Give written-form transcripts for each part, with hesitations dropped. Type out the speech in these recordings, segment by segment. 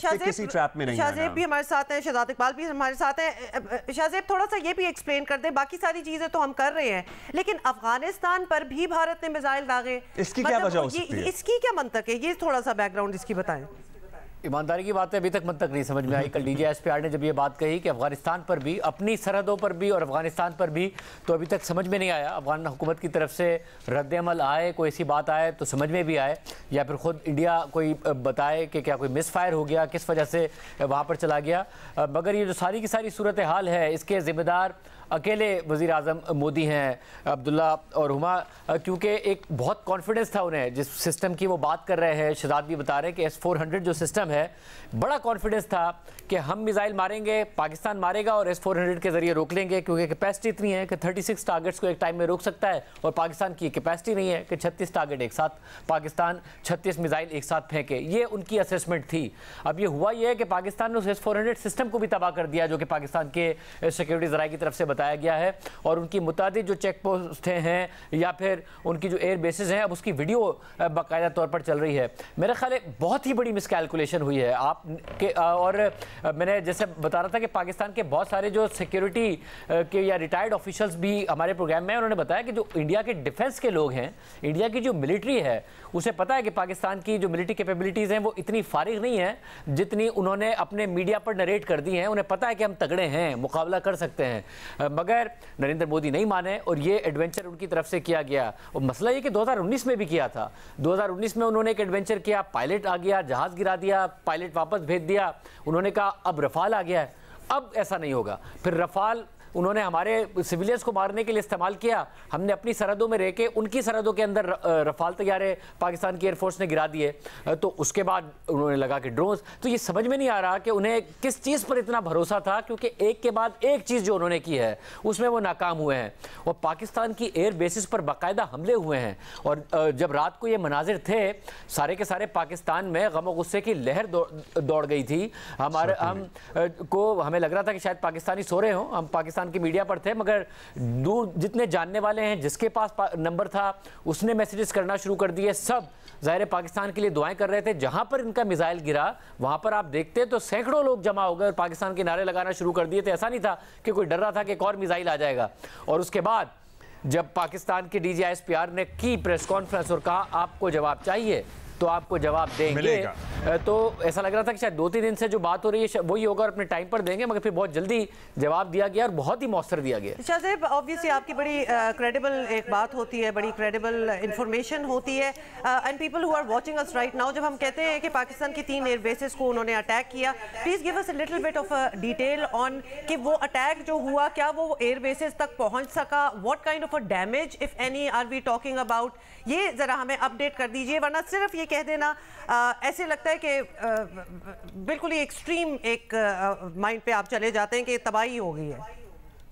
किसी ट्रैप में नहीं आना। शाहजेब भी हमारे साथ हैं, शहजाद इकबाल भी हमारे साथ हैं। शाहजेब थोड़ा सा ये भी एक्सप्लेन कर दें, बाकी सारी चीजें तो हम कर रहे हैं, लेकिन अफगानिस्तान पर भी भारत ने मिसाइल दागे, इसकी क्या वजह हो सकती है? इसकी क्या मंतक है? ये थोड़ा सा बैकग्राउंड इसकी बताएं। ईमानदारी की बात है, अभी तक मंतक नहीं समझ में आई। कल DGSPR ने जब ये बात कही कि अफगानिस्तान पर भी, अपनी सरहदों पर भी और अफगानिस्तान पर भी, तो अभी तक समझ में नहीं आया अफगान हुकूमत की तरफ से रद्द-ए-अमल आए, कोई ऐसी बात आए तो समझ में भी आए, या फिर खुद इंडिया कोई बताए कि क्या कोई मिसफायर हो गया, किस वजह से वहाँ पर चला गया। मगर ये जो सारी की सारी सूरत हाल है, इसके ज़िम्मेदार अकेले वज़ीर आज़म मोदी हैं, अब्दुल्ला और हुमा, क्योंकि एक बहुत कॉन्फिडेंस था उन्हें जिस सिस्टम की वो बात कर रहे हैं। शहजाद भी बता रहे हैं कि S-400 जो सिस्टम है, बड़ा कॉन्फिडेंस था कि हम मिसाइल मारेंगे, पाकिस्तान मारेगा और S-400 के ज़रिए रोक लेंगे, क्योंकि कैपेसिटी इतनी है कि 36 टारगेट्स को एक टाइम में रोक सकता है, और पाकिस्तान की कैपेसिटी नहीं है कि 36 टारगेट एक साथ, पाकिस्तान 36 मिसाइल एक साथ फेंके। ये उनकी असेसमेंट थी। अब ये हुआ ये है कि पाकिस्तान ने उस S-400 सिस्टम को भी तबाह कर दिया, जो कि पाकिस्तान के सिक्योरिटी ज़राए की तरफ से बताया गया है, और उनकी मुतादिद जो चेक पोस्ट हैं या फिर उनकी जो एयर बेसिस हैं, अब उसकी वीडियो बाकायदा तौर पर चल रही है। मेरा ख्याल है बहुत ही बड़ी मिसकैलकुलेशन हुई है आप के, और मैंने जैसे बता रहा था कि पाकिस्तान के बहुत सारे जो सिक्योरिटी के या रिटायर्ड ऑफिशियल्स भी हमारे प्रोग्राम में, उन्होंने बताया कि जो इंडिया के डिफेंस के लोग हैं, इंडिया की जो मिलिट्री है, उसे पता है कि पाकिस्तान की जो मिलिट्री कैपेबिलिटीज़ हैं वो इतनी फारिग नहीं है जितनी उन्होंने अपने मीडिया पर नरेट कर दी हैं। उन्हें पता है कि हम तगड़े हैं, मुकाबला कर सकते हैं, मगर नरेंद्र मोदी नहीं माने और ये एडवेंचर उनकी तरफ से किया गया। और मसला ये कि 2019 में भी किया था। 2019 में उन्होंने एक एडवेंचर किया, पायलट आ गया, जहाज़ गिरा दिया, पायलट वापस भेज दिया, उन्होंने कहा अब रफाल आ गया है। अब ऐसा नहीं होगा। फिर रफाल उन्होंने हमारे सिविलियंस को मारने के लिए इस्तेमाल किया, हमने अपनी सरहदों में रह के उनकी सरहदों के अंदर रफाल तैयारे पाकिस्तान की एयरफोर्स ने गिरा दिए। तो उसके बाद उन्होंने लगा कि ड्रोन्स, तो ये समझ में नहीं आ रहा कि उन्हें किस चीज़ पर इतना भरोसा था, क्योंकि एक के बाद एक चीज़ जो उन्होंने की है उसमें वो नाकाम हुए हैं, और पाकिस्तान की एयर बेसिस पर बाकायदा हमले हुए हैं। और जब रात को ये मनाजिर थे, सारे के सारे पाकिस्तान में गम और गुस्से की लहर दौड़ गई थी। हमें लग रहा था कि शायद पाकिस्तानी सो रहे हों, हम पाकिस्तान की मीडिया पर थे, मगर दूर जितने जानने वाले हैं, जिसके पास नंबर था, उसने मैसेजेस करना शुरू कर दिए। सब ज़ाहिर पाकिस्तान के लिए दुआएं कर रहे थे। जहां पर इनका मिसाइल गिरा वहां पर आप देखते तो सैकड़ों लोग जमा हो गए और पाकिस्तान के नारे लगाना शुरू कर दिए थे। ऐसा नहीं था कि कोई डर रहा था कि एक और मिसाइल आ जाएगा। और उसके बाद जब पाकिस्तान के DGSPR ने की प्रेस कॉन्फ्रेंस और कहा आपको जवाब चाहिए तो आपको जवाब देंगे, तो ऐसा लग रहा था कि शायद 2-3 दिन से जो बात हो रही है वही होगा और अपने टाइम पर देंगे, मगर फिर बहुत जल्दी जवाब दिया गया और बहुत ही मौसर दिया गया। शाहजेब, ऑब्वियसली आपकी बड़ी क्रेडिबल एक बात होती है, बड़ी क्रेडिबल इंफॉर्मेशन होती है, and people who are watching us right now, जब हम कहते हैं कि पाकिस्तान की 3 एयर बेसिस को उन्होंने अटैक किया, please give us a little bit of detail on कि वो अटैक जो हुआ, क्या वो एयर बेसिस तक पहुँच सका, what kind of a damage if any are we talking about, ये ज़रा हमें अपडेट कर दीजिए, वरना सिर्फ ये कह देना ऐसे लगता है कि बिल्कुल ही एक्सट्रीम एक माइंड पे आप चले जाते हैं कि तबाही हो गई है।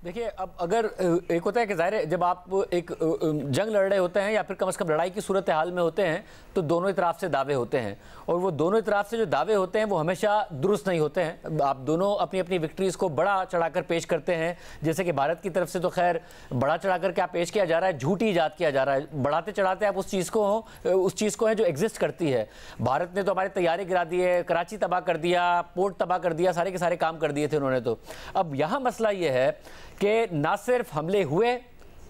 देखिए, अब अगर एक होता है कि ज़ाहिर है जब आप एक जंग लड़ रहे होते हैं या फिर कम से कम लड़ाई की सूरत हाल में होते हैं, तो दोनों ही तरफ से दावे होते हैं, और वो दोनों ही तरफ से जो दावे होते हैं वो हमेशा दुरुस्त नहीं होते हैं। आप दोनों अपनी अपनी विक्ट्रीज़ को बड़ा चढ़ाकर पेश करते हैं, जैसे कि भारत की तरफ से तो खैर बड़ा चढ़ाकर क्या पेश किया जा रहा है, झूठी ईजाद किया जा रहा है। बढ़ाते चढ़ाते आप उस चीज़ को है जो एग्जिस्ट करती है। भारत ने तो हमारे तैयारे गिरा दिए, कराची तबाह कर दिया, पोर्ट तबाह कर दिया, सारे के सारे काम कर दिए थे उन्होंने। तो अब यहाँ मसला ये है कि ना सिर्फ हमले हुए,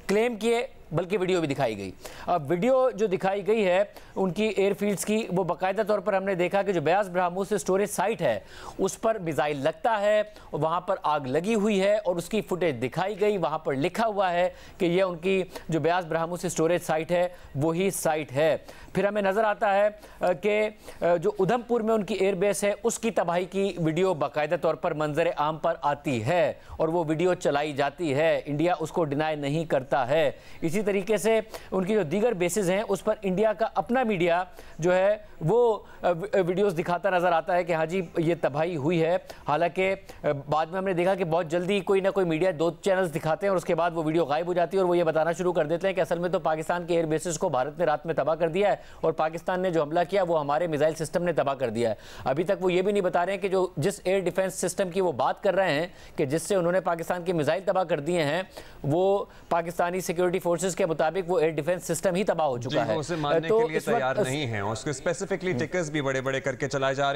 क्लेम किए, बल्कि वीडियो भी दिखाई गई। अब वीडियो जो दिखाई गई है उनकी एयरफील्ड्स की, वो बाकायदा तौर पर हमने देखा कि जो ब्यास ब्राह्मोस स्टोरेज साइट है उस पर मिसाइल लगता है, वहाँ पर आग लगी हुई है और उसकी फुटेज दिखाई गई। वहाँ पर लिखा हुआ है कि यह उनकी जो ब्यास ब्राह्मोस स्टोरेज साइट है वही साइट है। फिर हमें नज़र आता है कि जो उधमपुर में उनकी एयरबेस है उसकी तबाही की वीडियो बाकायदा तौर पर मंजर आम पर आती है और वो वीडियो चलाई जाती है। इंडिया उसको डिनाई नहीं करता है। इसी तरीके से उनकी जो दीगर बेसिस हैं उस पर इंडिया का अपना मीडिया जो है वो वीडियोस दिखाता नज़र आता है कि हाँ जी ये तबाही हुई है। हालांकि बाद में हमने देखा कि बहुत जल्दी कोई ना कोई मीडिया 2 चैनल्स दिखाते हैं और उसके बाद वो वीडियो गायब हो जाती है और वो ये बताना शुरू कर देते हैं कि असल में तो पाकिस्तान के एयर बेसिस को भारत ने रात में तबाह कर दिया है और पाकिस्तान ने जो हमला किया वो हमारे मिसाइल सिस्टम ने तबाह कर दिया है। अभी तक वो ये भी नहीं बता रहे हैं कि जो जिस एयर डिफेंस सिस्टम की वो बात कर रहे हैं कि जिससे उन्होंने पाकिस्तान के मिसाइल तबाह कर दिए हैं, वो पाकिस्तानी सिक्योरिटी फोर्सेस के मुताबिक वो एयर डिफेंस सिस्टम ही तबाह हो चुका है। उसे मानने के लिए तैयार नहीं है, उसको स्पेसिफिकली टिकर्स भी बड़े बड़े करके चलाए जा रहे हैं।